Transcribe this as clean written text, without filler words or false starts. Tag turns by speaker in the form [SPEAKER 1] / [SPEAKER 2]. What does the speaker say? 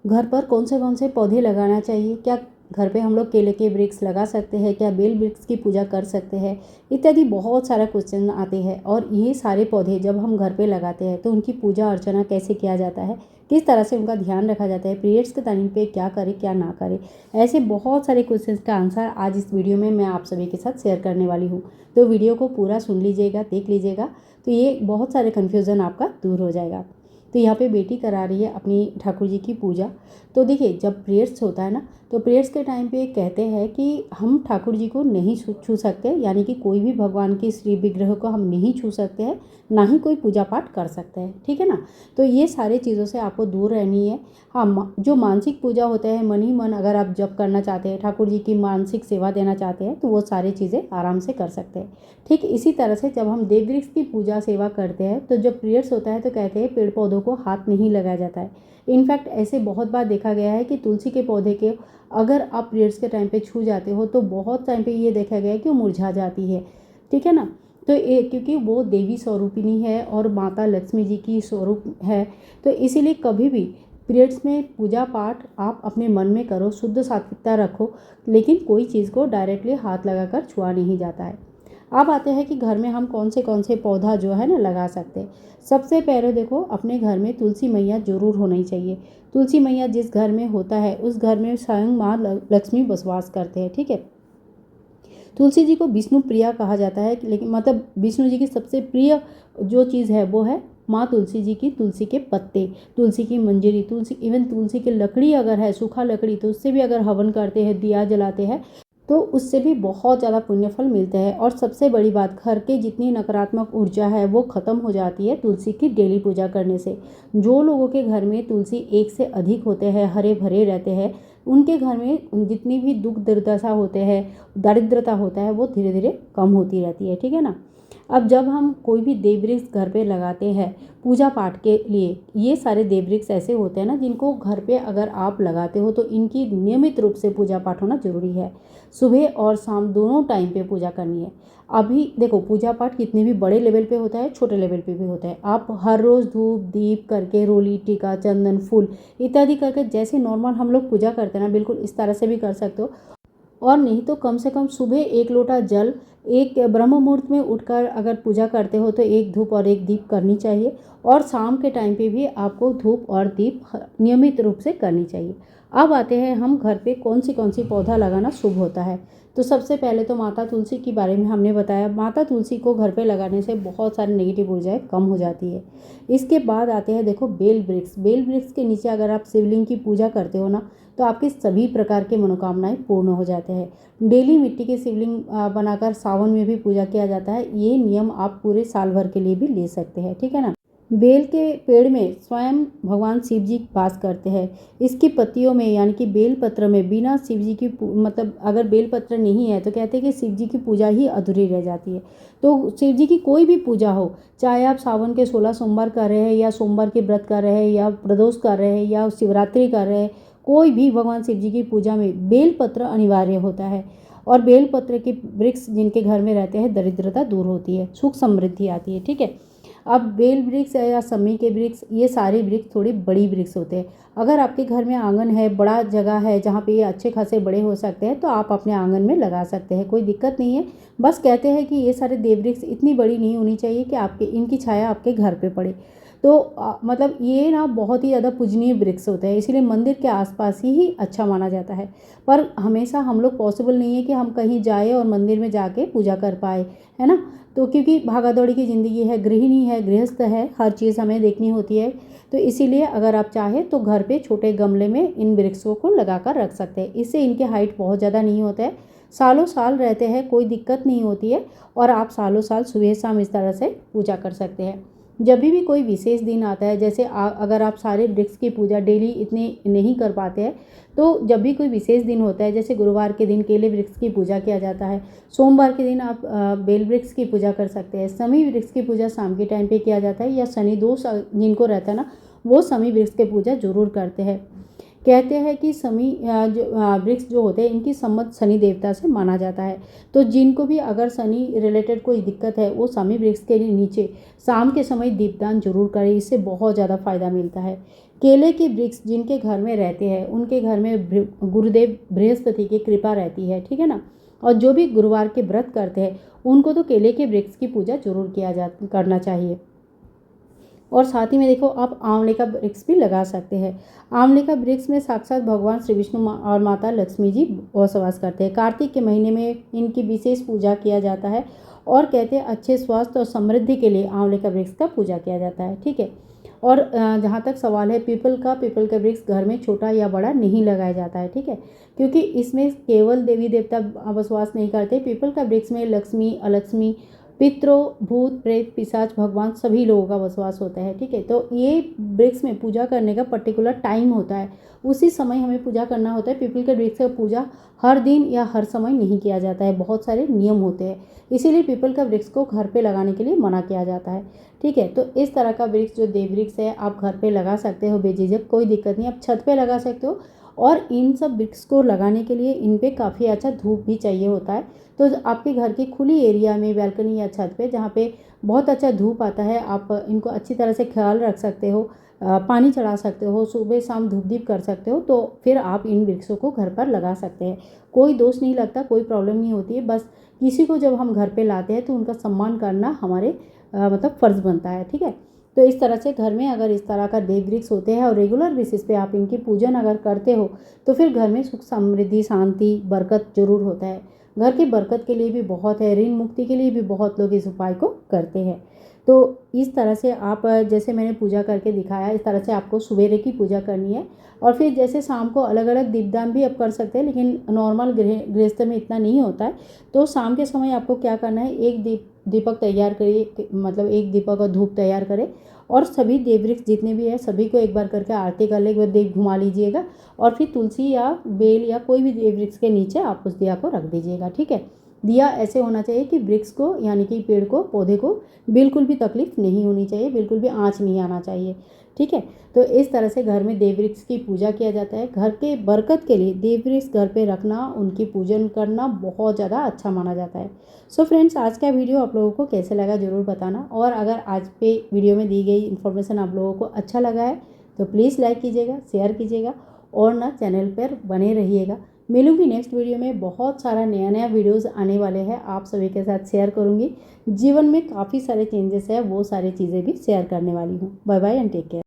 [SPEAKER 1] घर पर कौन से पौधे लगाना चाहिए, क्या घर पे हम लोग केले के वृक्ष लगा सकते हैं, क्या बेल वृक्ष की पूजा कर सकते हैं, इत्यादि बहुत सारा क्वेश्चन आते हैं। और ये सारे पौधे जब हम घर पे लगाते हैं तो उनकी पूजा अर्चना कैसे किया जाता है, किस तरह से उनका ध्यान रखा जाता है, पीरियड्स के टाइम पे क्या करें क्या ना करें, ऐसे बहुत सारे क्वेश्चंस का आंसर आज इस वीडियो में मैं आप सभी के साथ शेयर करने वाली हूँ। तो वीडियो को पूरा सुन लीजिएगा, देख लीजिएगा, तो ये बहुत सारे कन्फ्यूज़न आपका दूर हो जाएगा। तो यहाँ पे बेटी करा रही है अपनी ठाकुर जी की पूजा। तो देखिए, जब प्रेयर्स होता है ना, तो प्रेयर्स के टाइम पे कहते हैं कि हम ठाकुर जी को नहीं छू सकते, यानी कि कोई भी भगवान के श्री विग्रह को हम नहीं छू सकते हैं, ना ही कोई पूजा पाठ कर सकते हैं, ठीक है ना। तो ये सारी चीज़ों से आपको दूर रहनी है। हाँ, जो मानसिक पूजा होता है, मन ही मन अगर आप जप करना चाहते हैं, ठाकुर जी की मानसिक सेवा देना चाहते हैं, तो वो सारी चीज़ें आराम से कर सकते हैं। ठीक इसी तरह से जब हम देव वृक्ष की पूजा सेवा करते हैं, तो जब प्रेयर्स होता है तो कहते हैं पेड़ पौधों को हाथ नहीं लगाया जाता है। इनफैक्ट ऐसे बहुत बार देखा गया है कि तुलसी के पौधे के अगर आप पीरियड्स के टाइम पे छू जाते हो तो बहुत टाइम पे ये देखा गया है कि वो मुरझा जाती है, ठीक है ना। तो ये क्योंकि वो देवी स्वरूपिणी है और माता लक्ष्मी जी की स्वरूप है, तो इसीलिए कभी भी पीरियड्स में पूजा पाठ आप अपने मन में करो, शुद्ध सात्विकता रखो, लेकिन कोई चीज़ को डायरेक्टली हाथ लगाकर छुआ नहीं जाता है। अब आते हैं कि घर में हम कौन से पौधा जो है ना लगा सकते हैं। सबसे पहले देखो, अपने घर में तुलसी मैया जरूर होनी चाहिए। तुलसी मैया जिस घर में होता है उस घर में स्वयं माँ लक्ष्मी बसवास करते हैं, ठीक है। तुलसी जी को विष्णु प्रिया कहा जाता है, लेकिन मतलब विष्णु जी की सबसे प्रिय जो चीज़ है वो है माँ तुलसी जी की तुलसी के पत्ते, तुलसी की मंजरी, तुलसी इवन तुलसी की लकड़ी अगर है, सूखा लकड़ी, तो उससे भी अगर हवन करते हैं, दिया जलाते हैं, तो उससे भी बहुत ज़्यादा पुण्यफल मिलते हैं। और सबसे बड़ी बात, घर के जितनी नकारात्मक ऊर्जा है वो ख़त्म हो जाती है तुलसी की डेली पूजा करने से। जो लोगों के घर में तुलसी एक से अधिक होते हैं, हरे भरे रहते हैं, उनके घर में जितनी भी दुख दुर्दशा होते हैं, दारिद्रता होता है, वो धीरे धीरे कम होती रहती है, ठीक है ना। अब जब हम कोई भी देव वृक्ष घर पे लगाते हैं पूजा पाठ के लिए, ये सारे देव वृक्ष ऐसे होते हैं ना जिनको घर पे अगर आप लगाते हो तो इनकी नियमित रूप से पूजा पाठ होना जरूरी है। सुबह और शाम दोनों टाइम पे पूजा करनी है। अभी देखो, पूजा पाठ कितने भी बड़े लेवल पे होता है, छोटे लेवल पे भी होता है। आप हर रोज़ धूप दीप करके, रोली टीका चंदन फूल इत्यादि करके जैसे नॉर्मल हम लोग पूजा करते हैं ना, बिल्कुल इस तरह से भी कर सकते हो। और नहीं तो कम से कम सुबह एक लोटा जल, एक ब्रह्म मुहूर्त में उठकर अगर पूजा करते हो तो एक धूप और एक दीप करनी चाहिए। और शाम के टाइम पे भी आपको धूप और दीप नियमित रूप से करनी चाहिए। अब आते हैं हम घर पे कौन सी पौधा लगाना शुभ होता है। तो सबसे पहले तो माता तुलसी के बारे में हमने बताया। माता तुलसी को घर पे लगाने से बहुत सारी नेगेटिव ऊर्जाएं कम हो जाती है। इसके बाद आते हैं देखो बेल वृक्ष। बेल वृक्ष के नीचे अगर आप शिवलिंग की पूजा करते हो ना, तो आपकी सभी प्रकार की मनोकामनाएं पूर्ण हो जाते हैं। डेली मिट्टी के शिवलिंग बनाकर सावन में भी पूजा किया जाता है। ये नियम आप पूरे साल भर के लिए भी ले सकते हैं, ठीक है ना। बेल के पेड़ में स्वयं भगवान शिव जी वास करते हैं। इसकी पत्तियों में यानी कि बेल पत्र में बिना शिव जी की मतलब अगर बेल पत्र नहीं है तो कहते हैं कि शिव जी की पूजा ही अधूरी रह जाती है। तो शिव जी की कोई भी पूजा हो, चाहे आप सावन के 16 सोमवार कर रहे हैं, या सोमवार के व्रत कर रहे हैं, या प्रदोष कर रहे हैं, या शिवरात्रि कर रहे हैं, कोई भी भगवान शिव जी की पूजा में बेल पत्र अनिवार्य होता है। और बेल पत्र के वृक्ष जिनके घर में रहते हैं, दरिद्रता दूर होती है, सुख समृद्धि आती है, ठीक है। अब बेल वृक्ष या समी के वृक्ष, ये सारे वृक्ष थोड़ी बड़ी वृक्ष होते हैं। अगर आपके घर में आंगन है, बड़ा जगह है जहाँ पे ये अच्छे खासे बड़े हो सकते हैं, तो आप अपने आंगन में लगा सकते हैं, कोई दिक्कत नहीं है। बस कहते हैं कि ये सारे देव वृक्ष इतनी बड़ी नहीं होनी चाहिए कि आपके इनकी छाया आपके घर पे पड़े। तो मतलब ये ना बहुत ही ज़्यादा पूजनीय वृक्ष होते हैं, इसीलिए मंदिर के आसपास ही अच्छा माना जाता है। पर हमेशा हम लोग पॉसिबल नहीं है कि हम कहीं जाए और मंदिर में जाके पूजा कर पाए, है ना। तो क्योंकि भागा दौड़ी की ज़िंदगी है, गृहिणी है, गृहस्थ है, हर चीज़ हमें देखनी होती है। तो इसीलिए अगर आप चाहें तो घर पे छोटे गमले में इन वृक्षों को लगा कर रख सकते हैं। इससे इनके हाइट बहुत ज़्यादा नहीं होता है, सालों साल रहते हैं, कोई दिक्कत नहीं होती है। और आप सालों साल सुबह शाम इस तरह से पूजा कर सकते हैं। जब भी कोई विशेष दिन आता है, जैसे अगर आप सारे वृक्ष की पूजा डेली इतने नहीं कर पाते हैं, तो जब भी कोई विशेष दिन होता है, जैसे गुरुवार के दिन केले वृक्ष की पूजा किया जाता है, सोमवार के दिन आप बेल वृक्ष की पूजा कर सकते हैं, शमी वृक्ष की पूजा शाम के टाइम पे किया जाता है, या शनि दोष जिनको रहता है ना, वो शमी वृक्ष की पूजा जरूर करते हैं। कहते हैं कि शमी वृक्ष जो होते हैं इनकी सम्मत शनि देवता से माना जाता है। तो जिनको भी अगर शनि रिलेटेड कोई दिक्कत है, वो शमी वृक्ष के नीचे शाम के समय दीपदान जरूर करें, इससे बहुत ज़्यादा फायदा मिलता है। केले के वृक्ष जिनके घर में रहते हैं उनके घर में गुरुदेव बृहस्पति की कृपा रहती है, ठीक है ना। और जो भी गुरुवार के व्रत करते हैं उनको तो केले के वृक्ष की पूजा जरूर करना चाहिए। और साथ ही में देखो आप आंवले का वृक्ष भी लगा सकते हैं। आंवले का वृक्ष में साक्षात भगवान श्री विष्णु और माता लक्ष्मी जी बसवास करते हैं। कार्तिक के महीने में इनकी विशेष पूजा किया जाता है और कहते हैं अच्छे स्वास्थ्य और समृद्धि के लिए आंवले का वृक्ष का पूजा किया जाता है, ठीक है। और जहाँ तक सवाल है पीपल का वृक्ष घर में छोटा या बड़ा नहीं लगाया जाता है, ठीक है, क्योंकि इसमें केवल देवी देवता बसवास नहीं करते। पीपल का वृक्ष में लक्ष्मी, अलक्ष्मी, पितरों, भूत, प्रेत, पिशाच, भगवान सभी लोगों का बसवास होता है, ठीक है। तो ये वृक्ष में पूजा करने का पर्टिकुलर टाइम होता है, उसी समय हमें पूजा करना होता है। पीपल के वृक्ष का पूजा हर दिन या हर समय नहीं किया जाता है, बहुत सारे नियम होते हैं, इसीलिए पीपल का वृक्ष को घर पे लगाने के लिए मना किया जाता है, ठीक है। तो इस तरह का वृक्ष जो देव वृक्ष है आप घर पे लगा सकते हो बेझिझक, कोई दिक्कत नहीं। आप छत पे लगा सकते हो और इन सब वृक्ष को लगाने के लिए इन पे काफ़ी अच्छा धूप भी चाहिए होता है। तो आपके घर की खुली एरिया में बैल्कनी या छत पे जहाँ पे बहुत अच्छा धूप आता है आप इनको अच्छी तरह से ख्याल रख सकते हो, पानी चढ़ा सकते हो, सुबह शाम धूप दीप कर सकते हो, तो फिर आप इन वृक्षों को घर पर लगा सकते हैं। कोई दोष नहीं लगता, कोई प्रॉब्लम नहीं होती है। बस किसी को जब हम घर पे लाते हैं तो उनका सम्मान करना हमारे मतलब फ़र्ज़ बनता है, ठीक है। तो इस तरह से घर में अगर इस तरह का देव वृक्ष होते हैं और रेगुलर बेसिस पे आप इनकी पूजन अगर करते हो तो फिर घर में सुख समृद्धि शांति बरकत जरूर होता है। घर की बरकत के लिए भी बहुत है, ऋण मुक्ति के लिए भी बहुत लोग इस उपाय को करते हैं। तो इस तरह से आप जैसे मैंने पूजा करके दिखाया इस तरह से आपको सवेरे की पूजा करनी है और फिर जैसे शाम को अलग अलग दीपदान भी आप कर सकते हैं, लेकिन नॉर्मल गृहस्थ में इतना नहीं होता है। तो शाम के समय आपको क्या करना है, एक दीपक तैयार करिए, मतलब एक दीपक और धूप तैयार करें और सभी देव वृक्ष जितने भी है सभी को एक बार करके आरती कर ले, एक बार देव घुमा लीजिएगा और फिर तुलसी या बेल या कोई भी देव वृक्ष के नीचे आप उस दिया को रख दीजिएगा, ठीक है। दिया ऐसे होना चाहिए कि वृक्ष को यानी कि पेड़ को पौधे को बिल्कुल भी तकलीफ नहीं होनी चाहिए, बिल्कुल भी आँच नहीं आना चाहिए, ठीक है। तो इस तरह से घर में देव वृक्ष की पूजा किया जाता है। घर के बरकत के लिए देव वृक्ष घर पे रखना, उनकी पूजन करना बहुत ज़्यादा अच्छा माना जाता है। सो फ्रेंड्स, आज का वीडियो आप लोगों को कैसे लगा ज़रूर बताना, और अगर आज पे वीडियो में दी गई इन्फॉर्मेशन आप लोगों को अच्छा लगा है तो प्लीज़ लाइक कीजिएगा, शेयर कीजिएगा और ना चैनल पर बने रहिएगा। मिलूंगी नेक्स्ट वीडियो में, बहुत सारा नया नया वीडियोस आने वाले हैं, आप सभी के साथ शेयर करूंगी। जीवन में काफ़ी सारे चेंजेस है, वो सारी चीज़ें भी शेयर करने वाली हूँ। Bye bye and take care.